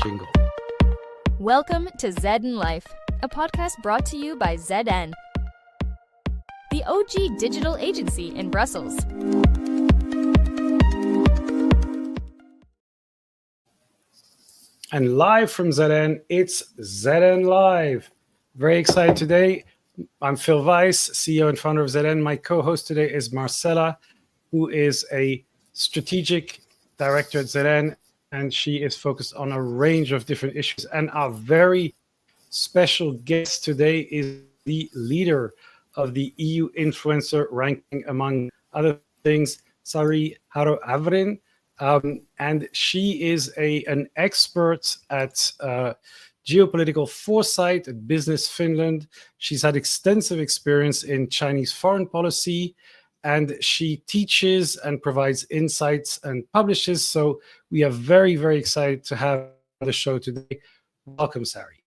jingle. Welcome to Zed in Life, a podcast brought to you by ZN, the OG digital agency in Brussels. And live from ZN, it's ZN Live. Very excited today. I'm Phil Weiss, CEO and founder of ZN. My co-host today is Marcella, who is a strategic director at ZN, and she is focused on a range of different issues. And our very special guest today is the leader of the EU influencer ranking, among other things, Sari Arho Havrén. And she is an expert at geopolitical foresight at Business Finland. She's had extensive experience in Chinese foreign policy, and she teaches and provides insights and publishes. So we are very, very excited to have the show today. Welcome, Sari.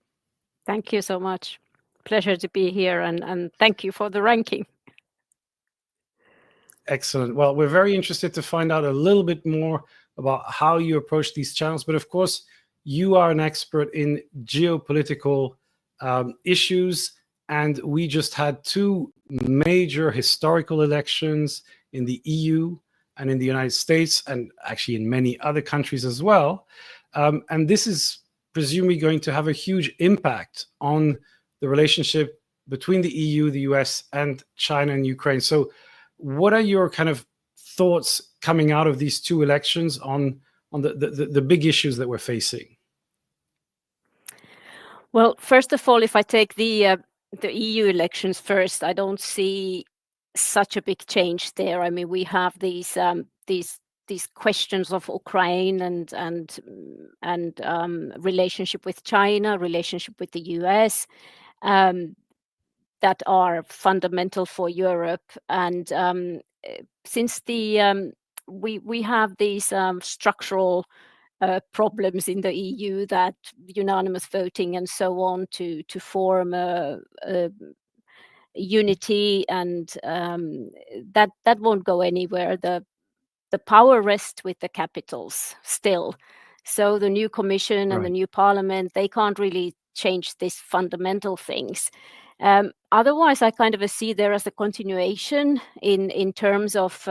Thank you so much. Pleasure to be here, and thank you for the ranking. Excellent. Well, we're very interested to find out a little bit more about how you approach these channels. But of course, you are an expert in geopolitical issues. And we just had two major historical elections in the EU and in the United States, and actually in many other countries as well. And this is presumably going to have a huge impact on the relationship between the EU, the US, and China and Ukraine. So what are your kind of thoughts coming out of these two elections on the big issues that we're facing? Well, first of all, if I take the EU elections first, I don't see such a big change there. I mean, we have these questions of Ukraine and relationship with China, relationship with the US, that are fundamental for Europe. And since we have these structural problems in the EU, that unanimous voting and so on to form a unity, and that won't go anywhere. The power rests with the capitals still. So the new commission and the new parliament, they can't really change these fundamental things. Otherwise, I kind of see there as a continuation in terms of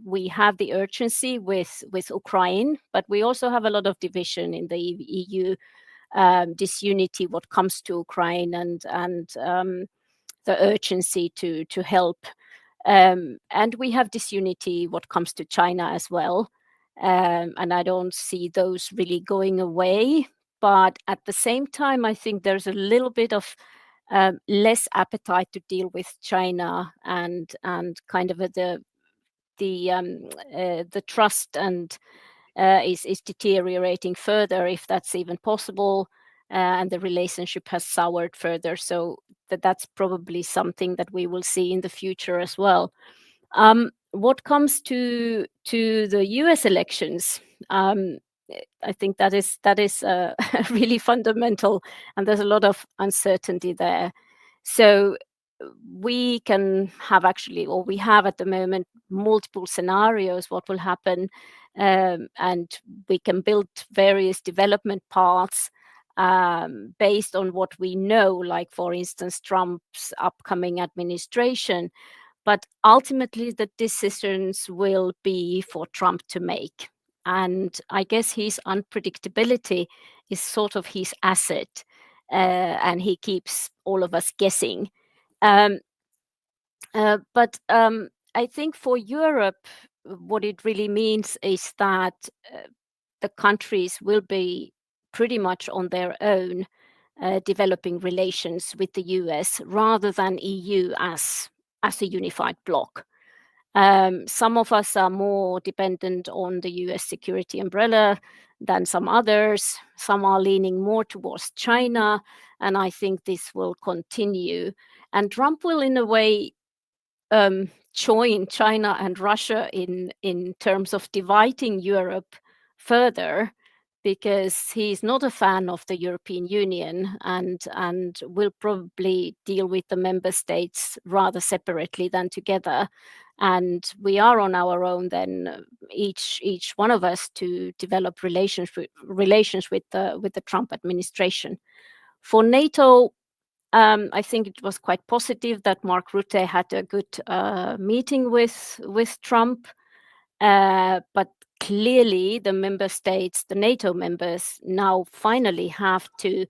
we have the urgency with Ukraine, but we also have a lot of division in the EU, disunity what comes to Ukraine and the urgency to help. And we have disunity what comes to China as well. And I don't see those really going away. But at the same time, I think there's a little bit of less appetite to deal with China, and kind of the trust and is deteriorating further, if that's even possible, and the relationship has soured further. So that's probably something that we will see in the future as well. What comes to the US elections, I think that is really fundamental, and there's a lot of uncertainty there. So we can have or we have at the moment multiple scenarios what will happen, and we can build various development paths based on what we know, like for instance Trump's upcoming administration. But ultimately the decisions will be for Trump to make. And I guess his unpredictability is sort of his asset, and he keeps all of us guessing. But I think for Europe, what it really means is that the countries will be pretty much on their own, developing relations with the US rather than EU as a unified bloc. Some of us are more dependent on the US security umbrella than some others. Some are leaning more towards China, and I think this will continue. And Trump will, in a way, join China and Russia in terms of dividing Europe further, because he's not a fan of the European Union and will probably deal with the member states rather separately than together. and we are on our own then, each one of us, to develop relations with the Trump administration. For NATO, I think it was quite positive that Mark Rutte had a good meeting with Trump, but clearly the member states, the NATO members, now finally have to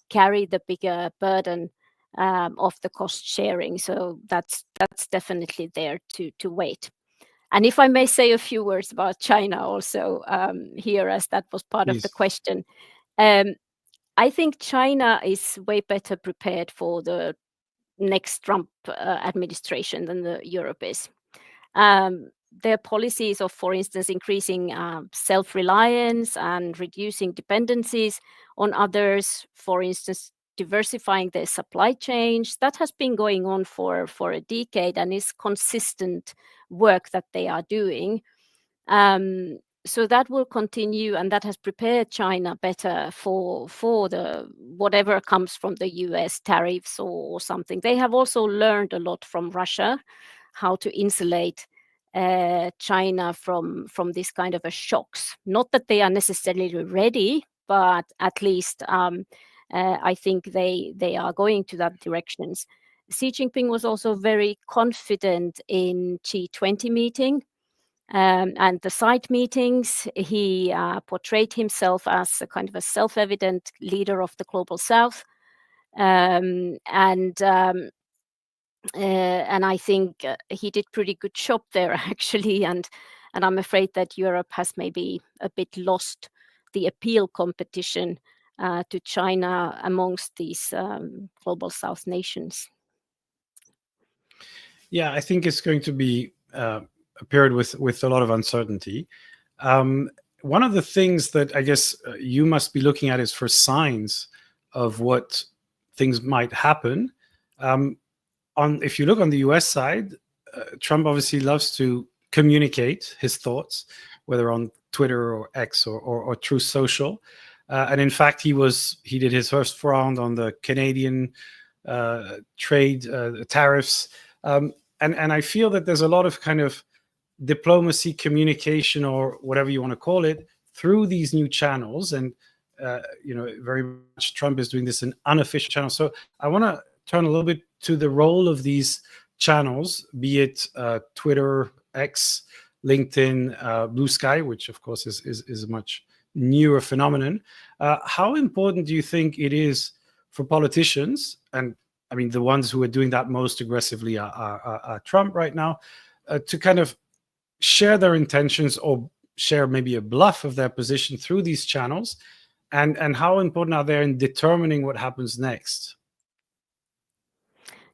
carry the bigger burden of the cost sharing. So that's definitely there to wait. And if I may say a few words about China also here, as that was part of the question. I think China is way better prepared for the next Trump administration than Europe is. Their policies of, for instance, increasing self-reliance and reducing dependencies on others, for instance, diversifying their supply chains, that has been going on for a decade and is consistent work that they are doing. So that will continue, and that has prepared China better for the whatever comes from the US tariffs or something. They have also learned a lot from Russia, how to insulate China from this kind of a shocks. Not that they are necessarily ready, but at least I think they are going to that directions. Xi Jinping was also very confident in G20 meeting. And the side meetings, he portrayed himself as a kind of a self-evident leader of the global South, and I think he did pretty good job there actually. And I'm afraid that Europe has maybe a bit lost the appeal competition to China amongst these global South nations. Yeah, I think it's going to be a period with a lot of uncertainty. One of the things that I guess you must be looking at is for signs of what things might happen. If you look on the US side, Trump obviously loves to communicate his thoughts, whether on Twitter or X or Truth Social. And in fact, he did his first round on the Canadian trade tariffs. And I feel that there's a lot of kind of diplomacy, communication, or whatever you want to call it, through these new channels. And, very much Trump is doing this in unofficial channels. So I want to turn a little bit to the role of these channels, be it Twitter, X, LinkedIn, Blue Sky, which of course is a much newer phenomenon. How important do you think it is for politicians, and I mean the ones who are doing that most aggressively are Trump right now, to kind of share their intentions or share maybe a bluff of their position through these channels, and how important are they in determining what happens next?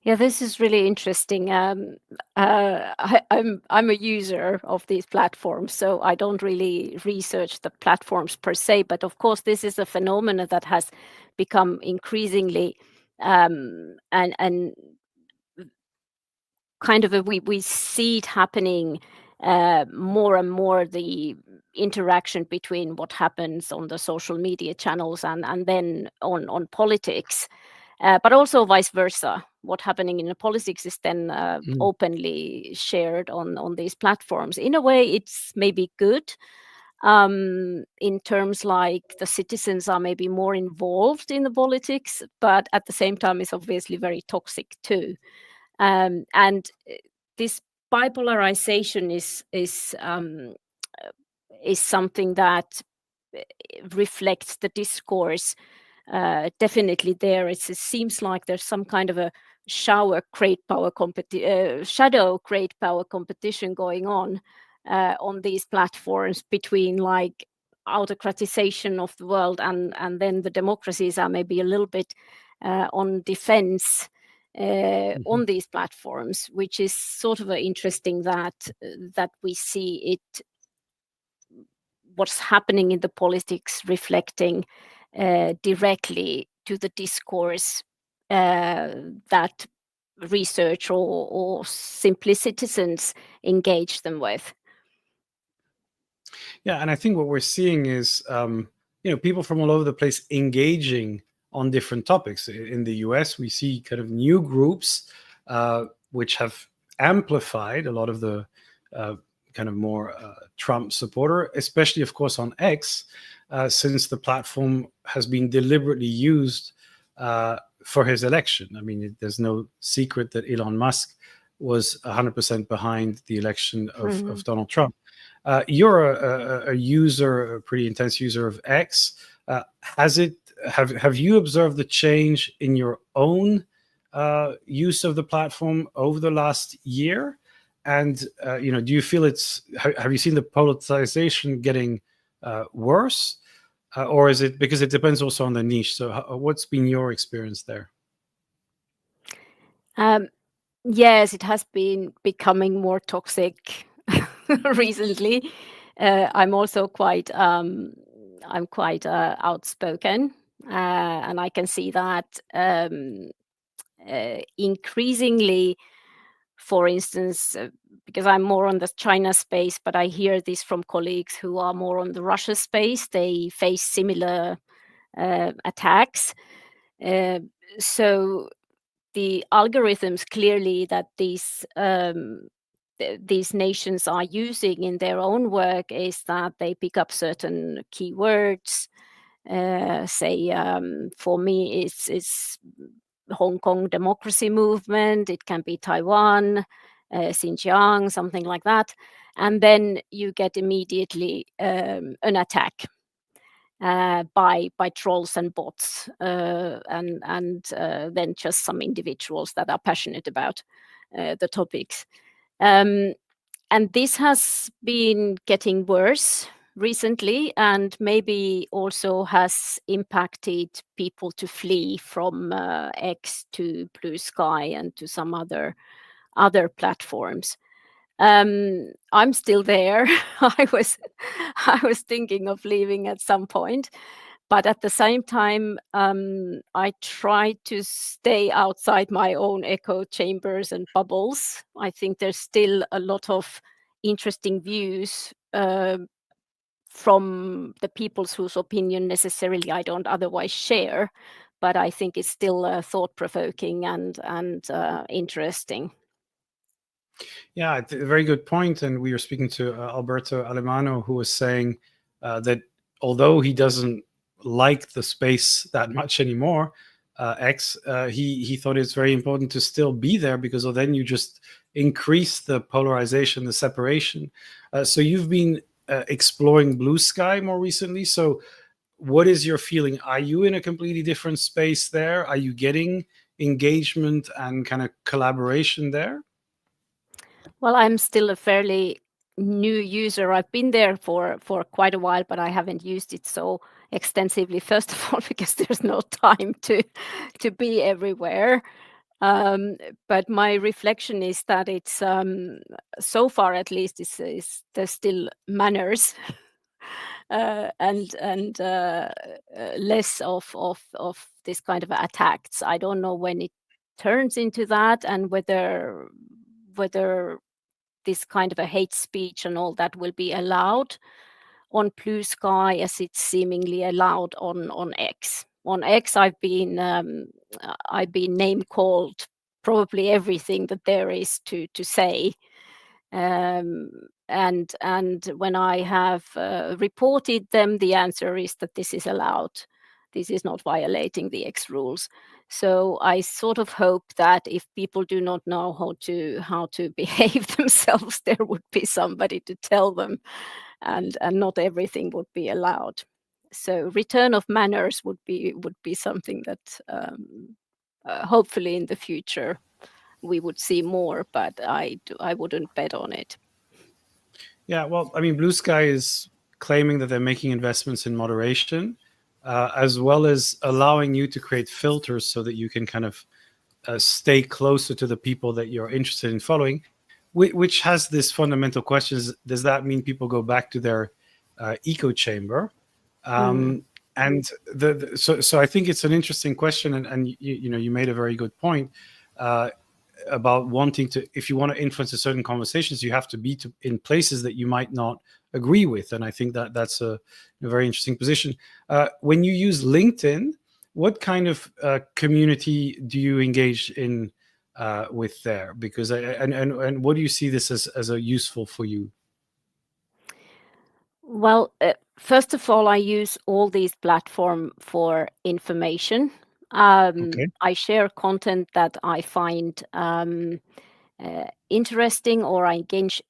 Yeah, this is really interesting. I'm a user of these platforms, so I don't really research the platforms per se. But of course, this is a phenomenon that has become increasingly and kind of we see it happening more and more, the interaction between what happens on the social media channels and then on politics. But also vice versa. What's happening in the politics is then openly shared on these platforms. In a way, it's maybe good in terms like the citizens are maybe more involved in the politics, but at the same time, it's obviously very toxic too. And this bipolarization is something that reflects the discourse. Definitely there. It seems like there's some kind of a shadow great power competition going on these platforms between like autocratization of the world and then the democracies are maybe a little bit on defense on these platforms, which is sort of interesting that we see it, what's happening in the politics reflecting directly to the discourse that research or simply citizens engage them with. Yeah, and I think what we're seeing is people from all over the place engaging on different topics. In the US, we see kind of new groups which have amplified a lot of the kind of more Trump supporter, especially, of course, on X, since the platform has been deliberately used for his election. I mean, there's no secret that Elon Musk was 100% behind the election of Donald Trump. You're a user, a pretty intense user of X. Have you observed the change in your own use of the platform over the last year? And do you feel have you seen the polarization getting worse, or is it because it depends also on the niche? So what's been your experience there? Yes, it has been becoming more toxic recently. I'm also quite outspoken, and I can see that increasingly. For instance, because I'm more on the China space, but I hear this from colleagues who are more on the Russia space. They face similar attacks. So the algorithms clearly that these nations are using in their own work is that they pick up certain keywords. For me, it's Hong Kong democracy movement. It can be Taiwan, Xinjiang, something like that, and then you get immediately an attack by trolls and bots, and then just some individuals that are passionate about the topics. And this has been getting worse recently, and maybe also has impacted people to flee from X to Blue Sky and to some other platforms. I'm still there. I was thinking of leaving at some point, but at the same time, I try to stay outside my own echo chambers and bubbles. I think there's still a lot of interesting views from the peoples whose opinion necessarily I don't otherwise share, but I think it's still thought-provoking and interesting. Yeah, a very good point. And we were speaking to Alberto Alemano, who was saying that although he doesn't like the space that much anymore, X, he thought it's very important to still be there, because then you just increase the polarization, the separation. So you've been exploring Blue Sky more recently. So what is your feeling? Are you in a completely different space there? Are you getting engagement and kind of collaboration there? Well, I'm still a fairly new user. I've been there for quite a while, but I haven't used it so extensively. First of all, because there's no time to be everywhere. But my reflection is that it's so far, at least, is there's still manners and less of this kind of attacks. I don't know when it turns into that, and whether this kind of a hate speech and all that will be allowed on Blue Sky as it's seemingly allowed on X. On X, I've been name called probably everything that there is to say, and when I have reported them, the answer is that this is allowed. This is not violating the X rules. So I sort of hope that if people do not know how to behave themselves, there would be somebody to tell them, and not everything would be allowed. So return of manners would be something that hopefully in the future we would see more, but I wouldn't bet on it. Yeah, well, I mean, Blue Sky is claiming that they're making investments in moderation, as well as allowing you to create filters so that you can kind of stay closer to the people that you're interested in following, which has this fundamental question: does that mean people go back to their echo chamber? And so I think it's an interesting question, and you made a very good point about wanting to, if you want to influence a certain conversations, you have to be in places that you might not agree with. And I think that that's a very interesting position. When you use LinkedIn, what kind of community do you engage in with there? Because and what do you see this as a useful for you? Well, first of all, I use all these platforms for information. Okay. I share content that I find interesting, or I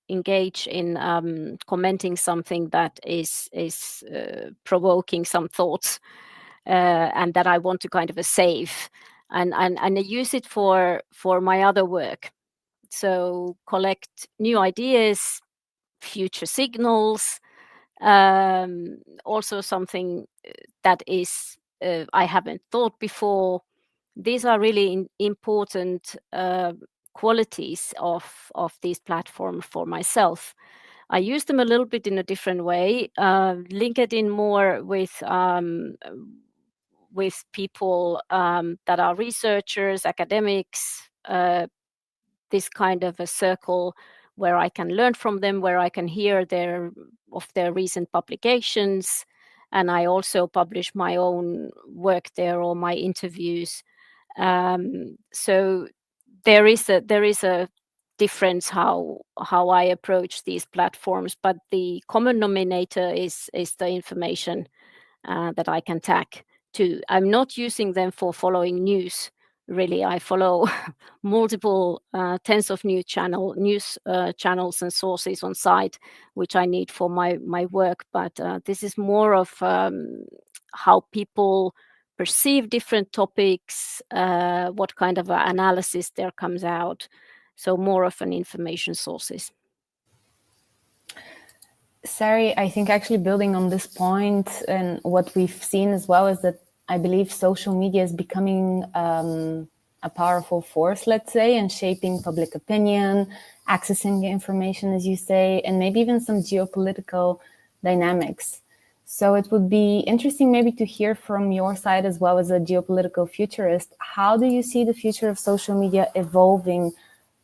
engage in commenting something that is provoking some thoughts, and that I want to kind of save, and I use it for my other work. So collect new ideas, future signals, also something that is I haven't thought before. These are really important qualities of these platforms for myself. I use them a little bit in a different way. LinkedIn more with people that are researchers, academics, this kind of a circle where I can learn from them, where I can hear their recent publications, and I also publish my own work there or my interviews. So there is a difference how I approach these platforms, but the common denominator is the information that I can tag to. I'm not using them for following news. Really, I follow multiple tens of news channels and sources on site, which I need for my work. But this is more of how people perceive different topics, what kind of analysis there comes out. So more of an information sources. Sari, I think actually building on this point, and what we've seen as well, is that I believe social media is becoming a powerful force, let's say, in shaping public opinion, accessing information, as you say, and maybe even some geopolitical dynamics. So it would be interesting maybe to hear from your side, as well as a geopolitical futurist, how do you see the future of social media evolving,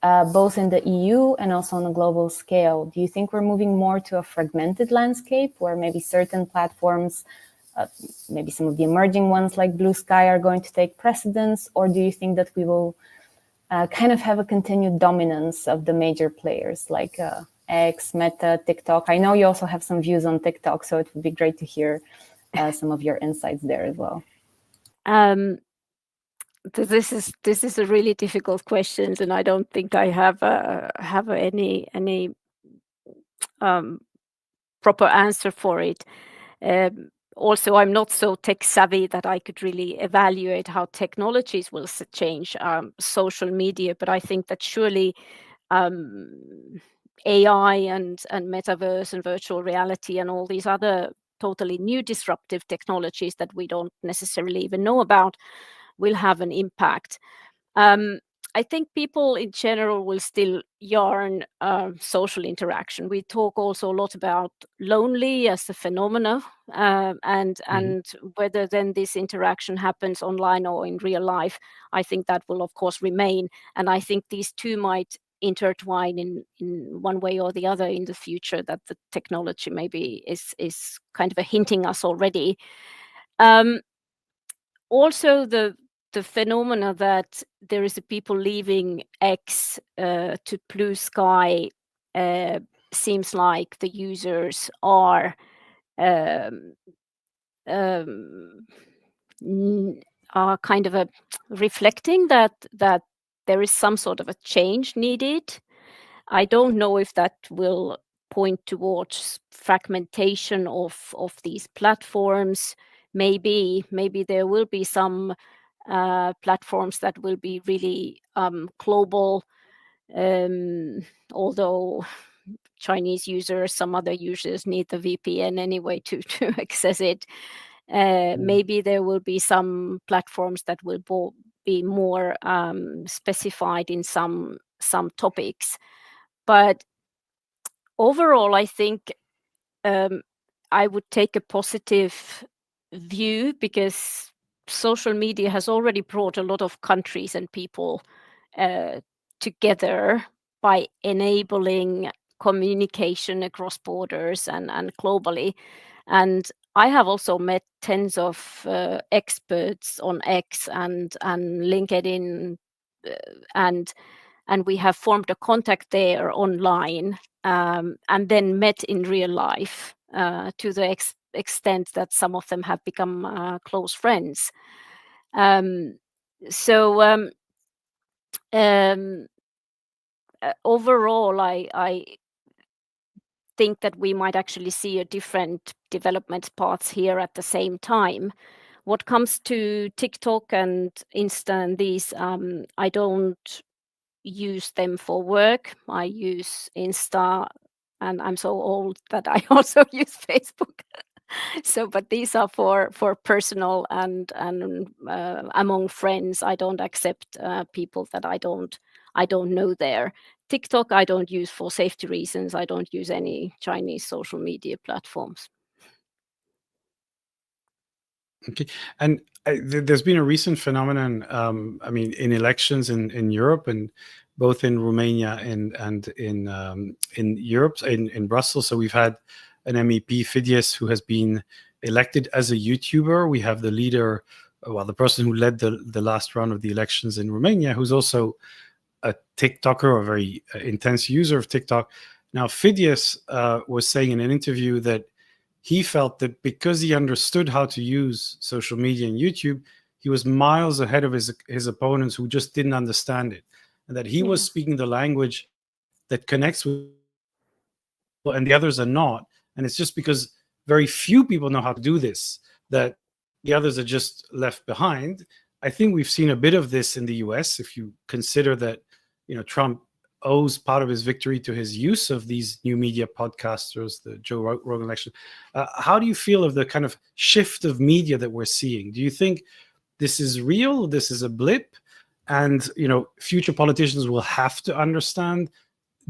both in the EU and also on a global scale? Do you think we're moving more to a fragmented landscape where maybe certain platforms, maybe some of the emerging ones like Blue Sky, are going to take precedence? Or do you think that we will kind of have a continued dominance of the major players like X, Meta, TikTok? I know you also have some views on TikTok, so it would be great to hear some of your insights there as well. This is a really difficult question, and I don't think I have any proper answer for it. Also, I'm not so tech savvy that I could really evaluate how technologies will change social media, but I think that surely AI and metaverse and virtual reality and all these other totally new disruptive technologies that we don't necessarily even know about will have an impact. I think people in general will still yearn social interaction. We talk also a lot about lonely as a phenomena, and whether then this interaction happens online or in real life, I think that will of course remain. And I think these two might intertwine in one way or the other in the future, that the technology maybe is kind of a hinting us already. Also the phenomena that there is a people leaving X to Blue Sky seems like the users are kind of reflecting that there is some sort of a change needed. I don't know if that will point towards fragmentation of these platforms. Maybe there will be some platforms that will be really global, although Chinese users, some other users need the VPN anyway to access it. Maybe there will be some platforms that will be more specified in some topics. But overall, I think I would take a positive view, because social media has already brought a lot of countries and people together by enabling communication across borders and globally. And I have also met tens of experts on X and LinkedIn and we have formed a contact there online, and then met in real life, to the extent that some of them have become close friends. Overall, I think that we might actually see a different development paths here at the same time. What comes to TikTok and Insta and these, I don't use them for work. I use Insta, and I'm so old that I also use Facebook. But these are for personal and among friends. I don't accept people that I don't know there. TikTok I don't use for safety reasons. I don't use any Chinese social media platforms. Okay. And there's been a recent phenomenon, I mean, in elections in Europe, and both in Romania and in Europe, in Brussels. So we've had an MEP, Fidias, who has been elected as a YouTuber. We have the leader, well, the person who led the last round of the elections in Romania, who's also a TikToker, a very intense user of TikTok. Now, Fidias was saying in an interview that he felt that because he understood how to use social media and YouTube, he was miles ahead of his opponents who just didn't understand it, and that he was speaking the language that connects with people and the others are not. And it's just because very few people know how to do this that the others are just left behind. I think we've seen a bit of this in the US, if you consider that, Trump owes part of his victory to his use of these new media podcasters, the Joe Rogan election. How do you feel of the kind of shift of media that we're seeing? Do you think this is real? This is a blip? And, future politicians will have to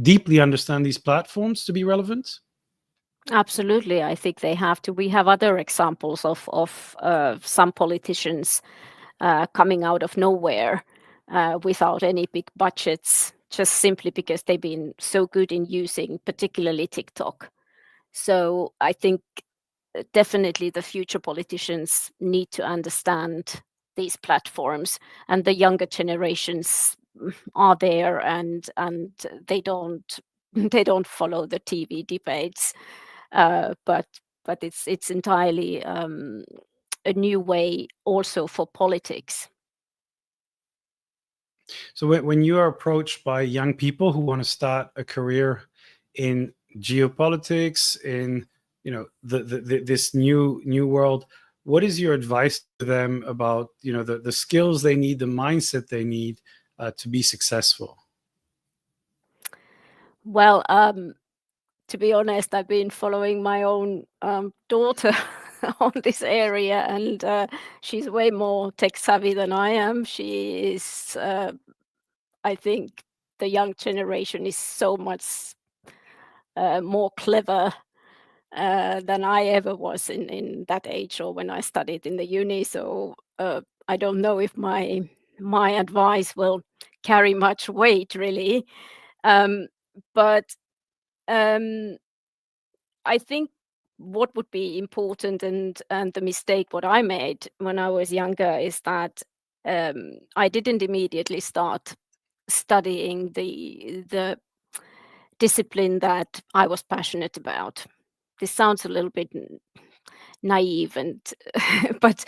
deeply understand these platforms to be relevant? Absolutely, I think they have to. We have other examples of some politicians coming out of nowhere without any big budgets, just simply because they've been so good in using particularly TikTok. So I think definitely the future politicians need to understand these platforms, and the younger generations are there, and they don't they don't follow the TV debates, but it's entirely a new way also for politics. So when you are approached by young people who want to start a career in geopolitics, in this new world, what is your advice to them about the skills they need, the mindset they need to be successful? Well, to be honest, I've been following my own daughter on this area, and she's way more tech savvy than I am. She is, I think, the young generation is so much more clever than I ever was in that age, or when I studied in the uni. So I don't know if my advice will carry much weight, really. But um, I think what would be important, and the mistake what I made when I was younger, is that I didn't immediately start studying the discipline that I was passionate about. This sounds a little bit naive, and but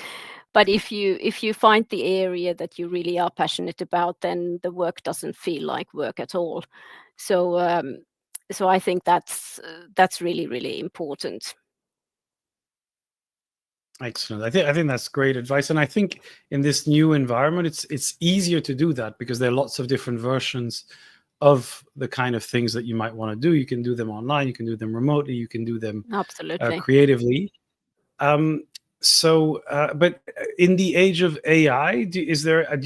if you find the area that you really are passionate about, then the work doesn't feel like work at all. So so I think that's really, really important. Excellent. I think that's great advice, and I think in this new environment, it's easier to do that because there are lots of different versions of the kind of things that you might want to do. You can do them online, you can do them remotely, you can do them Absolutely. creatively. But in the age of AI, do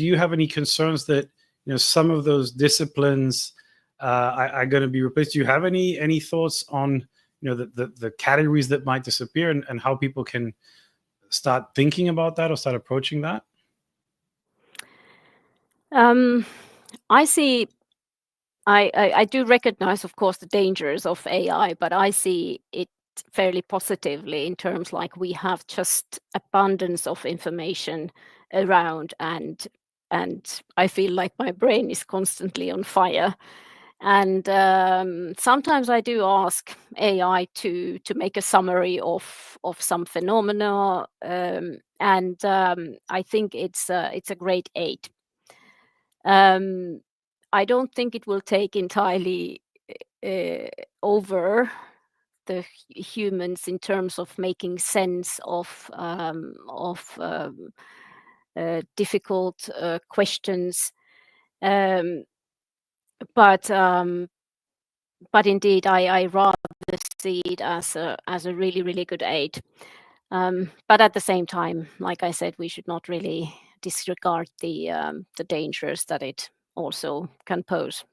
you have any concerns that some of those disciplines are going to be replaced? Do you have any thoughts on the categories that might disappear, and how people can start thinking about that or start approaching that? I see. I do recognize, of course, the dangers of AI, but I see it fairly positively, in terms like we have just abundance of information around, and and I feel like my brain is constantly on fire. And sometimes I do ask AI to make a summary of some phenomena, and I think it's a great aid. I don't think it will take entirely over the humans in terms of making sense of difficult questions, but indeed, I rather see it as a really, really good aid. But at the same time, like I said, we should not really disregard the dangers that it also can pose.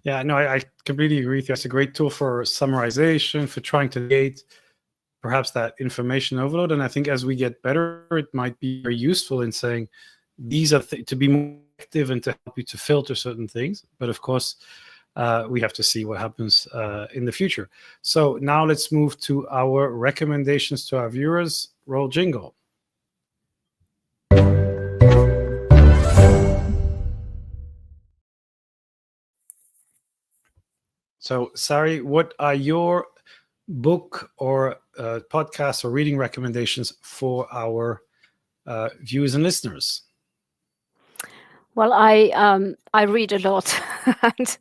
Yeah, no, I completely agree with you. It's a great tool for summarization, for trying to negate perhaps that information overload. And I think as we get better, it might be very useful in saying these are to be more active and to help you to filter certain things. But of course, we have to see what happens in the future. So now let's move to our recommendations to our viewers. Roll jingle. So, Sari, what are your book or podcast or reading recommendations for our viewers and listeners? Well, I read a lot, and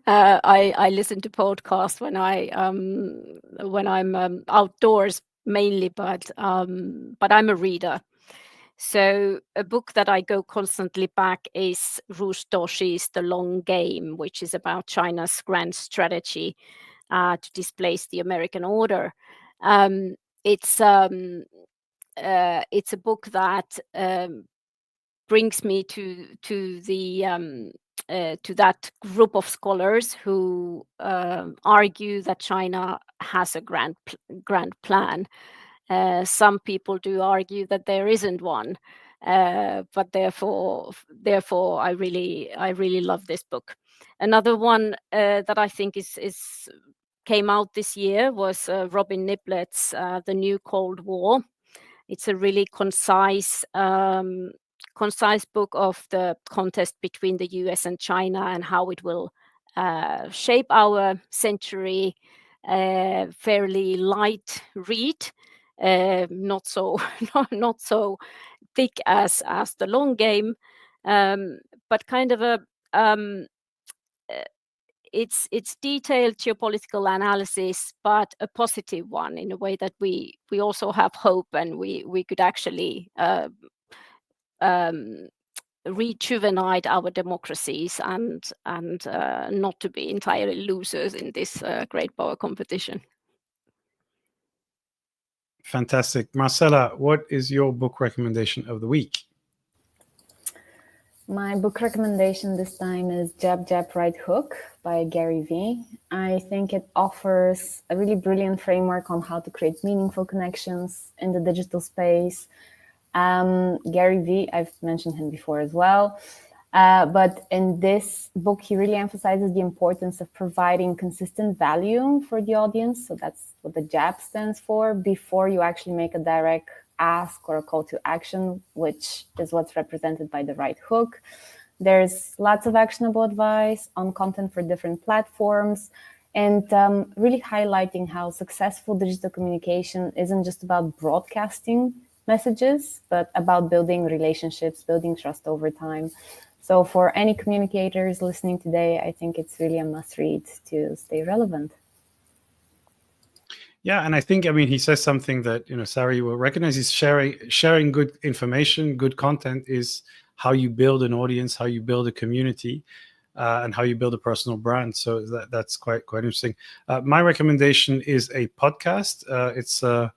I listen to podcasts when I'm outdoors mainly, but I'm a reader. So a book that I go constantly back is Rush Doshi's The Long Game, which is about China's grand strategy to displace the American order. Um, it's a book that brings me to that group of scholars who argue that China has a grand plan. Some people do argue that there isn't one, but therefore, I really love this book. Another one that I think is came out this year was Robin Niblet's The New Cold War. It's a really concise book of the contest between the US and China and how it will shape our century. Fairly light read, not so not so thick as The Long Game, but kind of a it's detailed geopolitical analysis, but a positive one in a way that we also have hope, and we could actually rejuvenate our democracies and not to be entirely losers in this great power competition. Fantastic. Marcella, what is your book recommendation of the week? My book recommendation this time is Jab, Jab, Right Hook by Gary Vee. I think it offers a really brilliant framework on how to create meaningful connections in the digital space. Gary Vee, I've mentioned him before as well. But in this book, he really emphasizes the importance of providing consistent value for the audience. So that's what the JAB stands for, before you actually make a direct ask or a call to action, which is what's represented by the right hook. There's lots of actionable advice on content for different platforms, and really highlighting how successful digital communication isn't just about broadcasting messages, but about building relationships, building trust over time. So for any communicators listening today, I think it's really a must read to stay relevant. Yeah, and I think, he says something that, Sari will recognize. Is sharing good information, good content is how you build an audience, how you build a community, and how you build a personal brand. So that's quite interesting. My recommendation is a podcast. It's the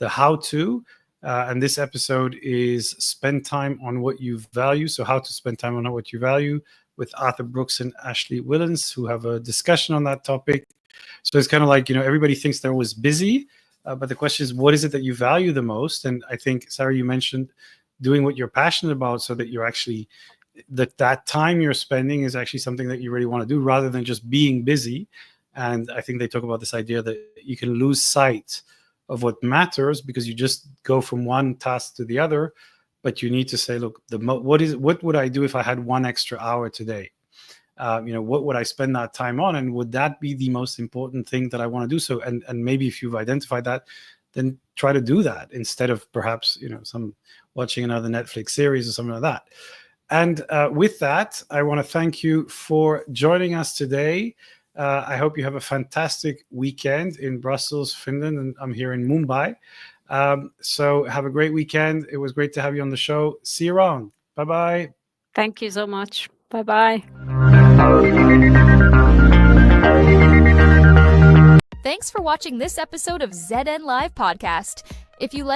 How To, and this episode is Spend Time on What You Value. So how to spend time on what you value, with Arthur Brooks and Ashley Willens, who have a discussion on that topic. So it's kind of like, everybody thinks they're always busy, but the question is, what is it that you value the most? And I think, Sarah, you mentioned doing what you're passionate about, so that you're actually, that time you're spending is actually something that you really want to do, rather than just being busy. And I think they talk about this idea that you can lose sight of what matters because you just go from one task to the other. but you need to say, look, what would I do if I had 1 extra hour today? What would I spend that time on, and would that be the most important thing that I want to do? So, and maybe if you've identified that, then try to do that instead of perhaps some watching another Netflix series or something like that. And with that, I want to thank you for joining us today. I hope you have a fantastic weekend in Brussels, Finland, and I'm here in Mumbai. So have a great weekend. It was great to have you on the show. See you around. Bye-bye. Thank you so much. Bye-bye. Thanks for watching this episode of ZN Live Podcast. If you like